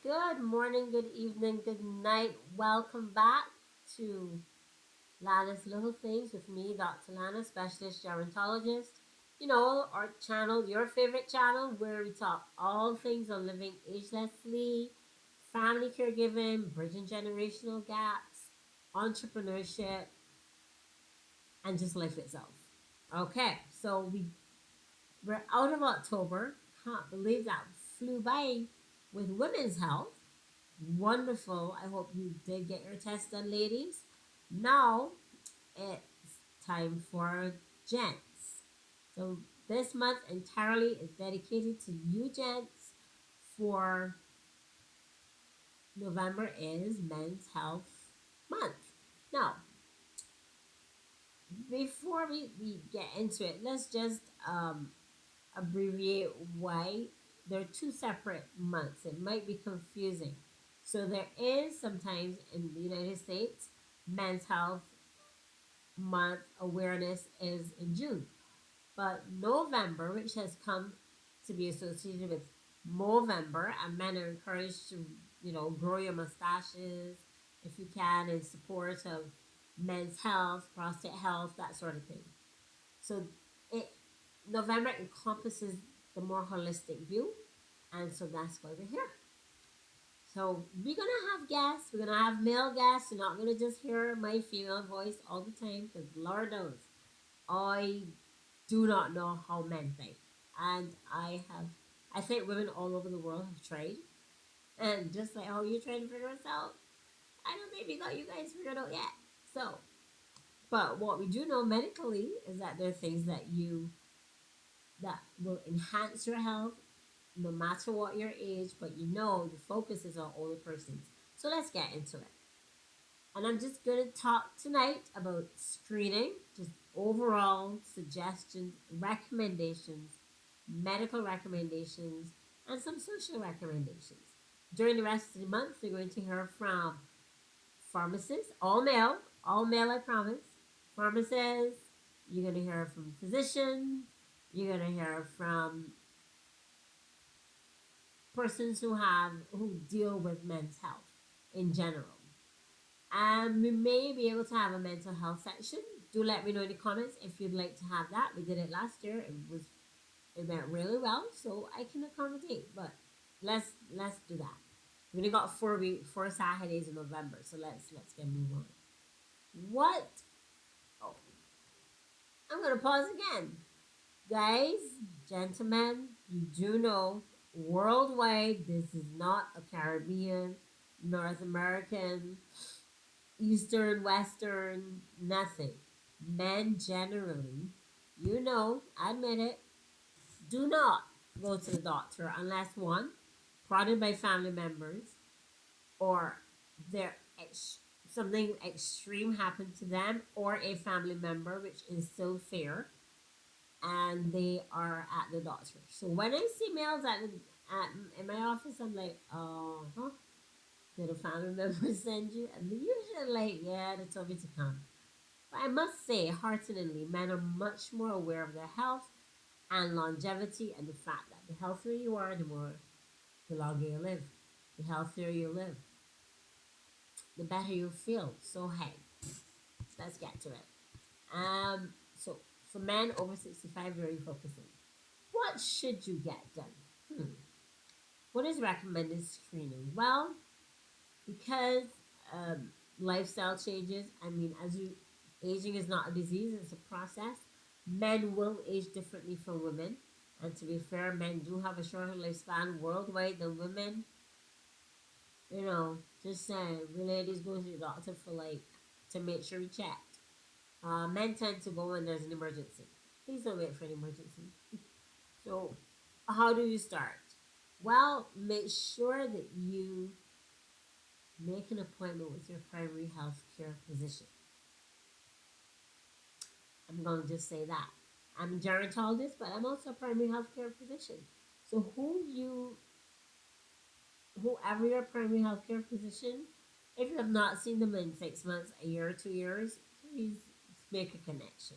Good morning, good evening, good night. Welcome back to Lana's Little Things with me, Dr. Lana, specialist gerontologist. You know, our channel, your favorite channel, where we talk all things on living agelessly, family caregiving, bridging generational gaps, entrepreneurship, and just life itself. Okay, so we're out of October. Can't believe that flew by with women's health. Wonderful. I hope you did get your test done, ladies. Now it's time for Gents. So this month entirely is dedicated to you, Gents. For November is Men's Health Month. Now, before we get into it, let's just abbreviate why they're two separate months. It might be confusing. So there is sometimes in the United States, Men's Health Month awareness is in June. But November, which has come to be associated with Movember, and men are encouraged to, grow your mustaches if you can in support of men's health, prostate health, that sort of thing. So it November encompasses the more holistic view, and so that's why we're here. So we're gonna have guests. We're gonna have male guests. You're not gonna just hear my female voice all the time, because Lord knows I do not know how men think, and I think women all over the world have tried, and just like how you're trying to figure us out, I don't think we got you guys figured out yet. So, but what we do know medically is that there are things that will enhance your health no matter what your age, but the focus is on older persons. So let's get into it. And I'm just going to talk tonight about screening, just overall suggestions, recommendations, medical recommendations, and some social recommendations. During the rest of the month, we're going to hear from pharmacists, all male, I promise. Pharmacists, you're going to hear from physicians, you're going to hear from persons who deal with men's health in general. And we may be able to have a mental health section. Do let me know in the comments if you'd like to have that. We did it last year. It went really well, so I can accommodate. But let's do that. We only got 4 Saturdays in November, so let's get move on. What? Oh, I'm gonna pause again, guys, gentlemen. You do know worldwide. This is not a Caribbean, North American, Eastern, Western, nothing. Men generally, admit it, do not go to the doctor unless one, prodded by family members, or there something extreme happened to them, or a family member which instilled fear, and they are at the doctor. So when I see males in my office, I'm like, huh? Did a family member send you? And they're usually like, yeah, they told me to come. But I must say, hearteningly, men are much more aware of their health and longevity, and the fact that the healthier you are, the longer you live. The healthier you live, the better you feel. So hey, let's get to it. So for men over 65, very focusing. What should you get done? What is recommended screening? Well, because lifestyle changes. I mean, aging is not a disease; it's a process. Men will age differently from women, and to be fair, men do have a shorter lifespan worldwide than women. Just saying, we ladies go to the doctor for to make sure we checked. Men tend to go when there's an emergency. Please don't wait for an emergency. So, how do you start? Well, make sure that you make an appointment with your primary health care physician. I'm going to just say that. I'm a gerontologist, but I'm also a primary health care physician. So whoever your primary health care physician, if you have not seen them in 6 months, a year, 2 years, please make a connection.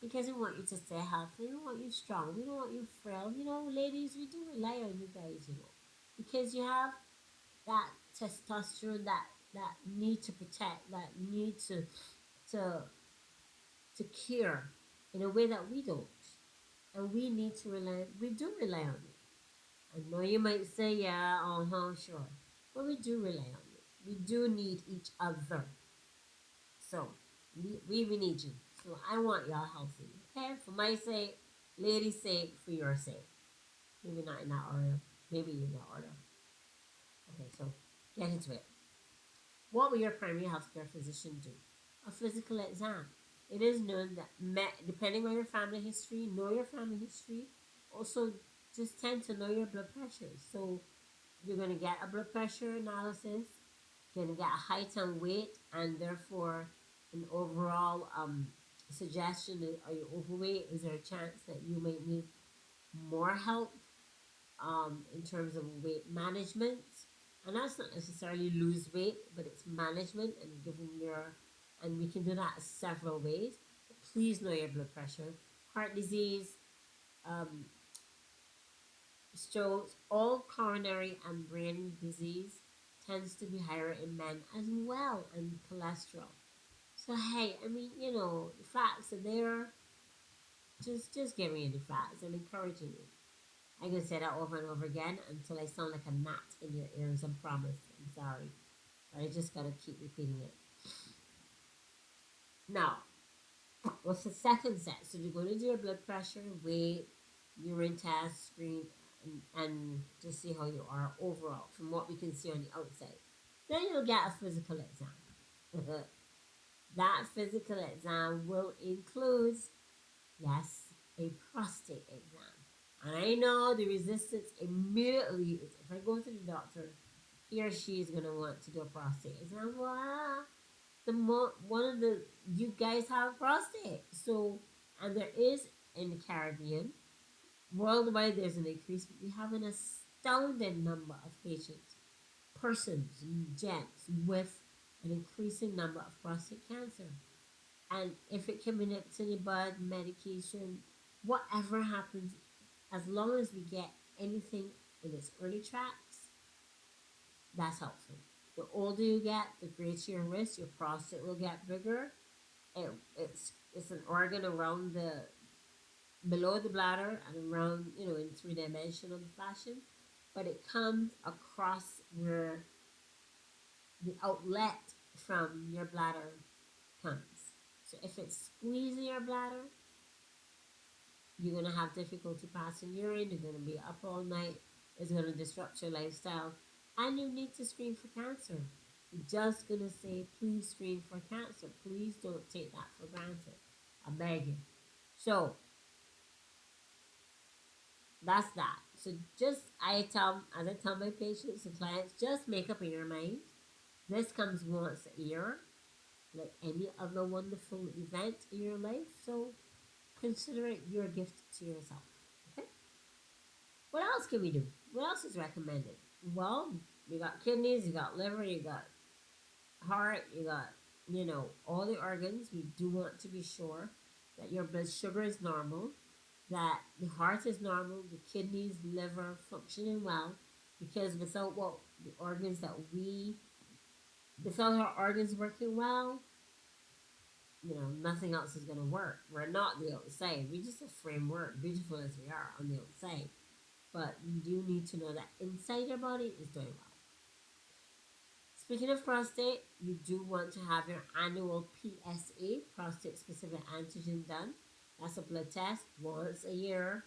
Because we want you to stay healthy. We want you strong. We don't want you frail. Ladies, we do rely on you guys, because you have that testosterone, that need to protect, that need to to cure in a way that we don't. And we need to rely, we do rely on it. I know you might say, yeah, sure. But we do rely on it. We do need each other. So we need you. So I want y'all healthy. Okay? For my sake, ladies' sake, for your sake. Maybe not in that order. Maybe in that order. Okay, so get into it. What will your primary healthcare physician do? A physical exam. It is known that depending on your family history, know your family history. Also, just tend to know your blood pressure. So you're going to get a blood pressure analysis. You're going to get a height and weight, and therefore an overall suggestion. Are you overweight? Is there a chance that you might need more help in terms of weight management? And that's not necessarily lose weight, but it's management and giving your, and we can do that several ways. But please know your blood pressure. Heart disease, um, strokes, all coronary and brain disease tends to be higher in men as well, and cholesterol. So hey, I mean, the facts are there. Just give me the facts. I'm encouraging you. I can say that over and over again until I sound like a gnat in your ears. I promise. I'm sorry. But I just gotta keep repeating it. Now, what's the second set? So you're gonna do your blood pressure, weight, urine test, screen, and just see how you are overall from what we can see on the outside. Then you'll get a physical exam. That physical exam will include, yes, a prostate exam. And I know the resistance immediately is if I go to the doctor, he or she is gonna want to do a prostate exam. Well, one of the you guys have prostate, so and there is in the Caribbean, worldwide there's an increase. We have an astounding number of patients, persons, gents with an increasing number of prostate cancer. And if it can be nipped in the bud, medication, whatever happens, as long as we get anything in its early tracks, that's helpful. The older you get, the greater your risk. Your prostate will get bigger. It's an organ around the below the bladder and around in three-dimensional fashion, but it comes across where the outlet from your bladder comes. So if it's squeezing your bladder, you're going to have difficulty passing urine. You're going to be up all night. It's going to disrupt your lifestyle. And you need to screen for cancer. I'm just going to say, please screen for cancer. Please don't take that for granted. I beg you. So, that's that. So, as I tell my patients and clients, just make up in your mind. This comes once a year, like any other wonderful event in your life. So, consider it your gift to yourself. Okay? What else can we do? What else is recommended? Well, you got kidneys, you got liver, you got heart, you got, all the organs. We do want to be sure that your blood sugar is normal, that the heart is normal, the kidneys, liver functioning well, because without our organs working well, nothing else is going to work. We're not the outside. We're just a framework, beautiful as we are on the outside. But you do need to know that inside your body is doing well. Speaking of prostate, you do want to have your annual PSA, prostate specific antigen, done. That's a blood test once a year.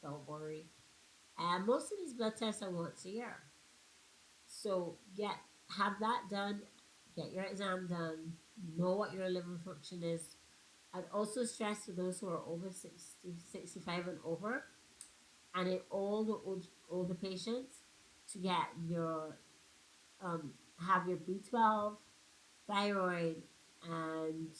Don't worry. And most of these blood tests are once a year. So have that done, get your exam done, know what your liver function is. I'd also stress for those who are over 65 and over, and in all the older patients, to get your have your B12, thyroid, and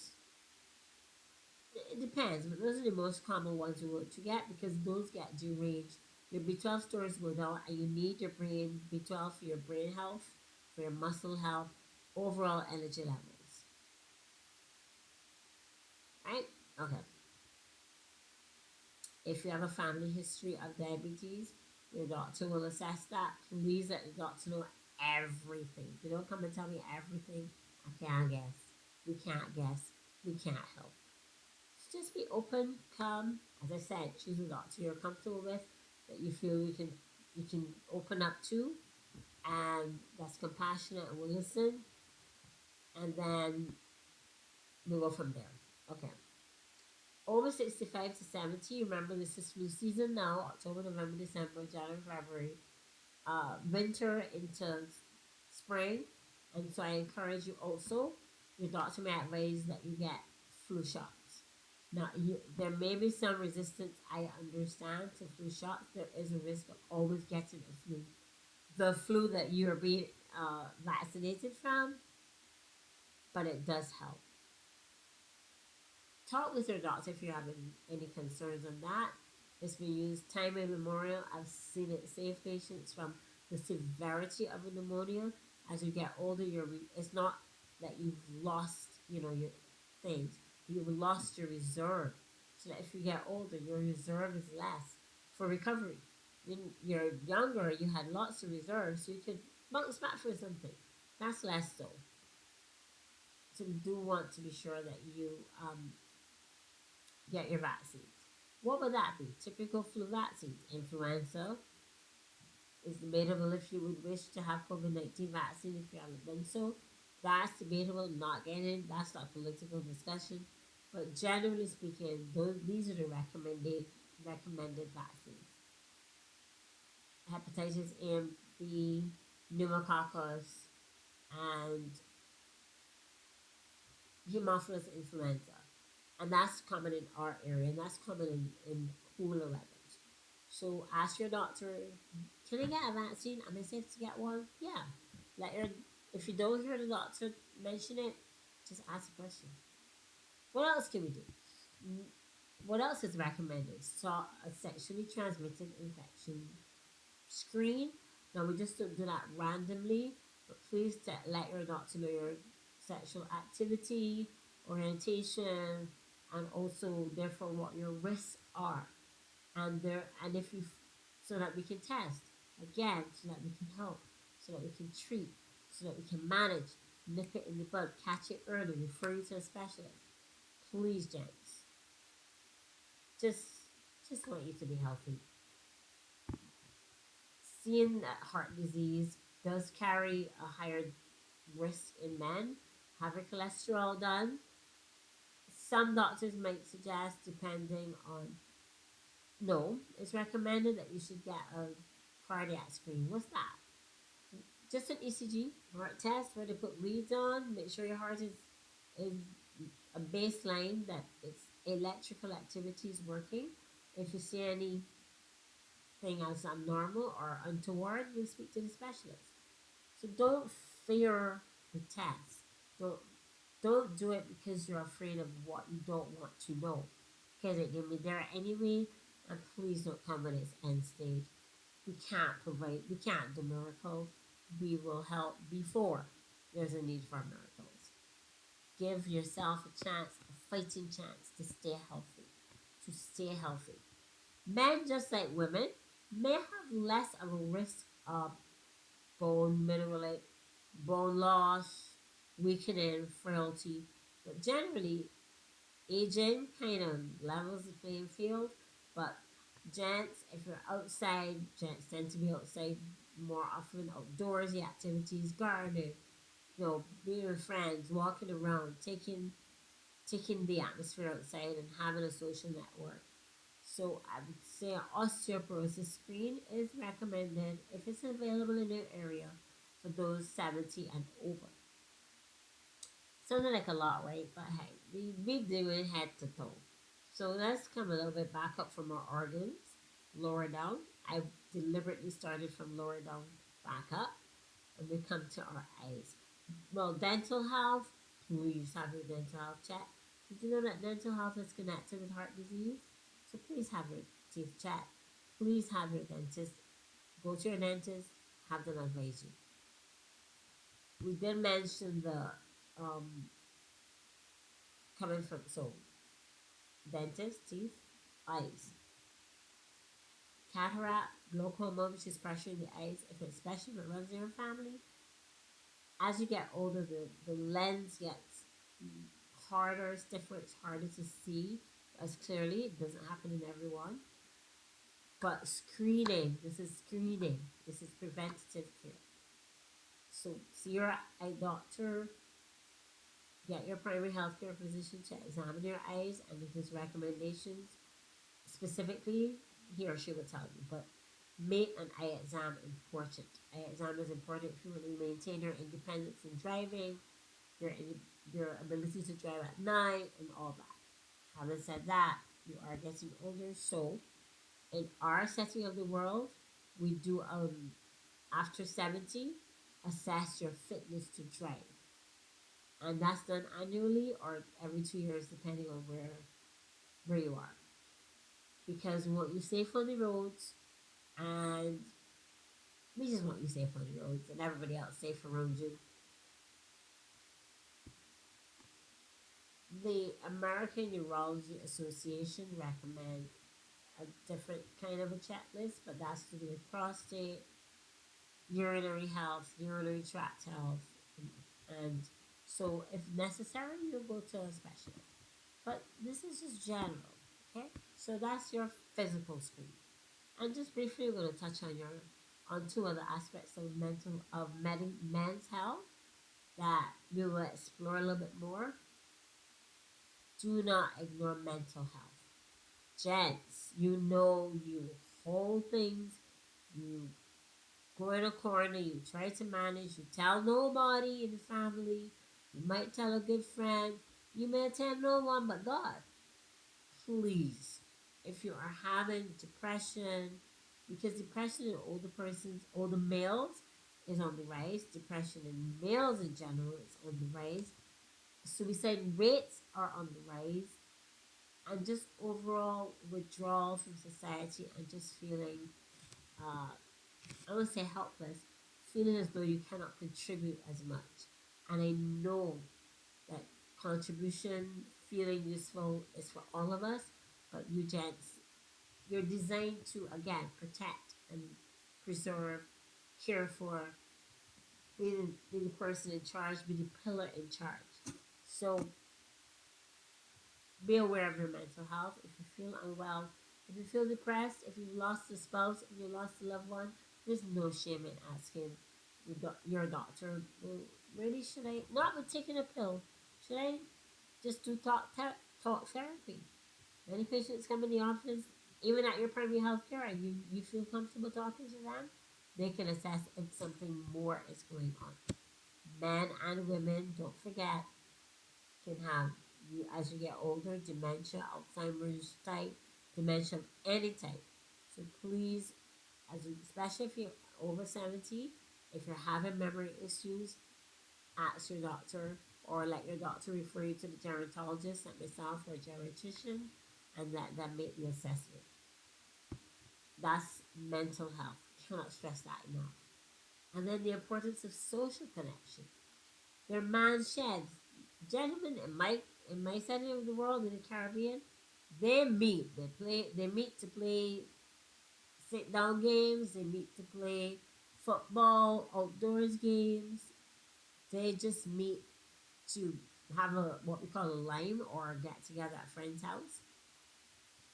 it depends, but those are the most common ones you want to get because those get deranged. Your B12 stores go down, and you need your brain B12 for your brain health, for your muscle health, overall energy levels. Right? Okay. If you have a family history of diabetes, your doctor will assess that. Please let the doctor know everything. If you don't come and tell me everything, I can't guess. We can't guess. We can't help. So just be open, calm. As I said, choose a doctor you're comfortable with, that you feel you can open up to, and that's compassionate and will listen, and then we go from there. Okay. Over 65 to 70, remember this is flu season now, October, November, December, January, February, winter into spring. And so I encourage you also, your doctor may advise that you get flu shots. Now, there may be some resistance, I understand, to flu shots. There is a risk of always getting the flu that you're being vaccinated from, but it does help. Talk with your doctor if you're having any concerns on that. It's been used time immemorial. I've seen it save patients from the severity of a pneumonia. As you get older, it's not that you've lost, your things. You've lost your reserve. So that if you get older, your reserve is less for recovery. When you're younger, you had lots of reserves, so you could bounce back for something. That's less so. So we do want to be sure that you get your vaccines. What would that be? Typical flu vaccines. Influenza is debatable if you would wish to have COVID-19 vaccine if you haven't done so. That's debatable, not getting. That's not political discussion. But generally speaking, these are the recommended vaccines. Hepatitis A and B, pneumococcus, and Haemophilus influenza. And that's common in our area, and that's common in cooler weather. So ask your doctor, can I get a vaccine? Am I safe to get one? Yeah. If you don't hear the doctor mention it, just ask a question. What else can we do? What else is recommended? So a sexually transmitted infection screen. Now we just don't do that randomly, but please let your doctor know your sexual activity, orientation, and also therefore what your risks are, and if you, so that we can test again, so that we can help, so that we can treat, so that we can manage, nip it in the bud, catch it early, refer you to a specialist. Please, gents, just want you to be healthy. Seeing that heart disease does carry a higher risk in men, having cholesterol done, some doctors might suggest, depending on, no, it's recommended that you should get a cardiac screen. What's that? Just an ECG, heart test, where they put reads on, make sure your heart is a baseline, that its electrical activity is working. If you see anything else abnormal or untoward, you'll speak to the specialist. So don't fear the test. Don't do it because you're afraid of what you don't want to know. Because it can be there anyway, and please don't come when it's end stage. We can't do miracles. We will help before there's a need for miracles. Give yourself a chance, a fighting chance to stay healthy. To stay healthy. Men, just like women, may have less of a risk of bone loss, weakening, frailty, but generally, aging kind of levels the playing field. But gents, if you're outside, gents tend to be outside more often, outdoorsy activities, gardening, being with friends, walking around, taking the atmosphere outside and having a social network. So I would say an osteoporosis screen is recommended if it's available in your area for those 70 and over. Sounded like a lot, right? But hey, we do it head to toe. So let's come a little bit back up from our organs, lower down. I deliberately started from lower down back up, and we come to our eyes. Well, dental health, please have your dental health checked. Did you know that dental health is connected with heart disease? So please have your teeth checked. Please have your dentist. Go to your dentist, have them advise you. We did mention the coming from, so dentist, teeth, eyes. cataract, glaucoma, which is pressure in the eyes, if it, especially if it runs in your family, as you get older, the lens gets harder, stiffer, it's harder to see as clearly. It doesn't happen in everyone. But screening, this is preventative care. So see your eye doctor, get your primary healthcare physician to examine your eyes, and if there's recommendations specifically, he or she will tell you. But make an eye exam important. Eye exam is important if you want to maintain your independence in driving, your your ability to drive at night, and all that. Having said that, you are getting older, so in our setting of the world, we do after 70 assess your fitness to drive, and that's done annually or every 2 years, depending on where you are. Because we want you safe on the roads, and we just want you safe on the roads, and everybody else safe around you. The American Urology Association recommends a different kind of a checklist, but that's to do with prostate, urinary health, urinary tract health, and so if necessary, you'll go to a specialist. But this is just general, okay? So that's your physical screen. And just briefly, we're going to touch on two other aspects of men's health that we will explore a little bit more. Do not ignore mental health. Gents, you hold things, you go in a corner, you try to manage, you tell nobody in the family, you might tell a good friend, you may tell no one but God. Please, if you are having depression, because depression in older males is on the rise, depression in males in general is on the rise, suicide rates are on the rise, and just overall withdrawal from society and just feeling, I would say helpless, feeling as though you cannot contribute as much. And I know that contribution, feeling useful is for all of us, but you gents, you're designed to, again, protect and preserve, care for, be the person in charge, be the pillar in charge. So be aware of your mental health. If you feel unwell, if you feel depressed, if you've lost a spouse, if you lost a loved one, there's no shame in asking your doctor, well, really, should I not be taking a pill? Should I just do talk therapy? Many patients come in the office, even at your primary health care, and you feel comfortable talking to them. They can assess if something more is going on. Men and women, don't forget, can have, you as you get older, dementia, Alzheimer's type, dementia of any type. So please, especially if you're over 70, if you're having memory issues, ask your doctor or let your doctor refer you to the gerontologist like myself or a geriatrician, and let them make the assessment. That's mental health. Cannot stress that enough. And then the importance of social connection. They're man sheds. Gentlemen in my setting of the world in the Caribbean, they meet. They meet to play sit down games, they meet to play football, outdoors games. They just meet to have a what we call a lime or a get together at a friend's house.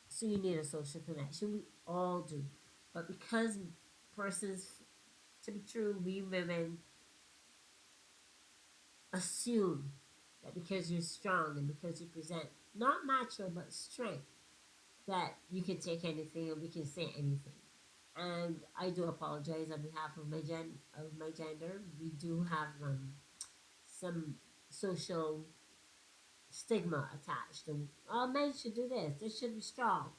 So you need a social connection. We all do. But because persons, to be true, we women assume that because you're strong and because you present not macho but strength, that you can take anything and we can say anything. And I do apologize on behalf of my gender. We do have some social stigma attached. And all men should do this. They should be strong.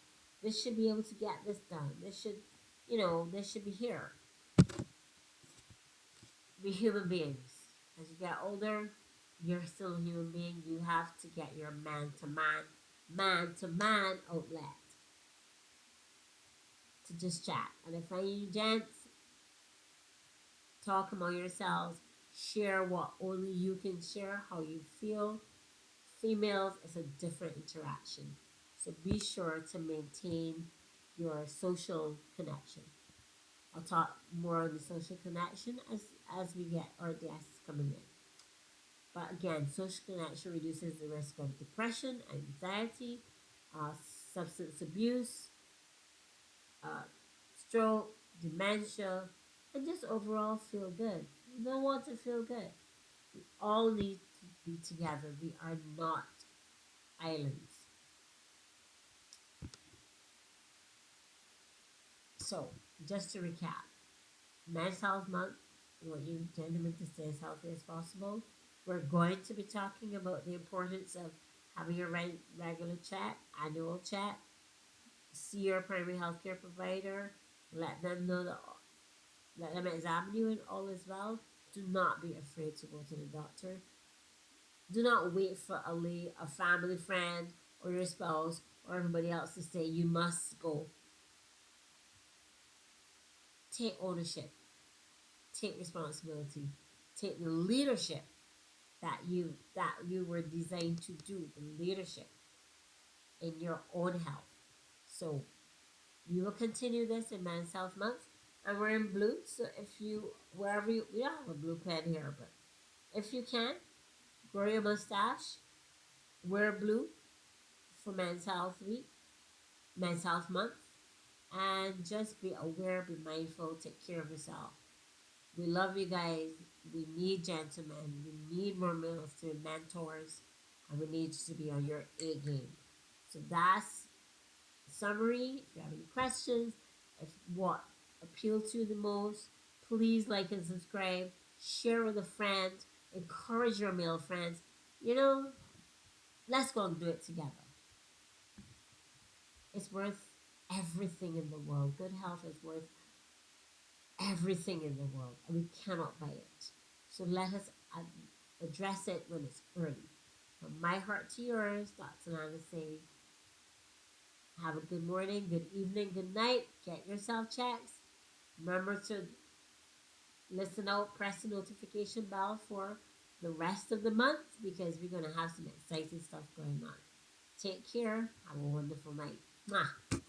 This should be able to get this done. This should, they should be here. Be human beings. As you get older, you're still a human being. You have to get your man to man outlet to just chat. And if any of you gents talk among yourselves, share what only you can share, how you feel. Females, it's a different interaction. So be sure to maintain your social connection. I'll talk more on the social connection as we get our guests coming in. But again, social connection reduces the risk of depression, anxiety, uh, substance abuse, uh, stroke, dementia, and just overall feel good. We don't want to feel good. We all need to be together. We are not islands. So, just to recap, Men's Health Month, we want you gentlemen to stay as healthy as possible. We're going to be talking about the importance of having a regular chat, annual chat, see your primary healthcare provider, let them know that, let them examine you and all is well. Do not be afraid to go to the doctor. Do not wait for a family friend or your spouse or everybody else to say you must go. Take ownership, take responsibility, take the leadership that you were designed to do, the leadership in your own health. So we will continue this in Men's Health Month, and we're in blue. So if you wherever you we don't have a blue pen here, but if you can grow your mustache, wear blue for Men's Health Week, Men's Health Month, and just be aware, be mindful, take care of yourself. We love you guys. We need gentlemen. We need more military mentors, and we need you to be on your A game. So that's summary. If you have any questions, if what appealed to you the most, please like and subscribe. Share with a friend. Encourage your male friends. You know, let's go and do it together. It's worth everything in the world. Good health is worth everything in the world, and we cannot buy it. So let us address it when it's early. From my heart to yours, Dr. Nana saying, have a good morning, good evening, good night. Get yourself checks. Remember to listen out, press the notification bell for the rest of the month because we're going to have some exciting stuff going on. Take care. Have a wonderful night. Mwah.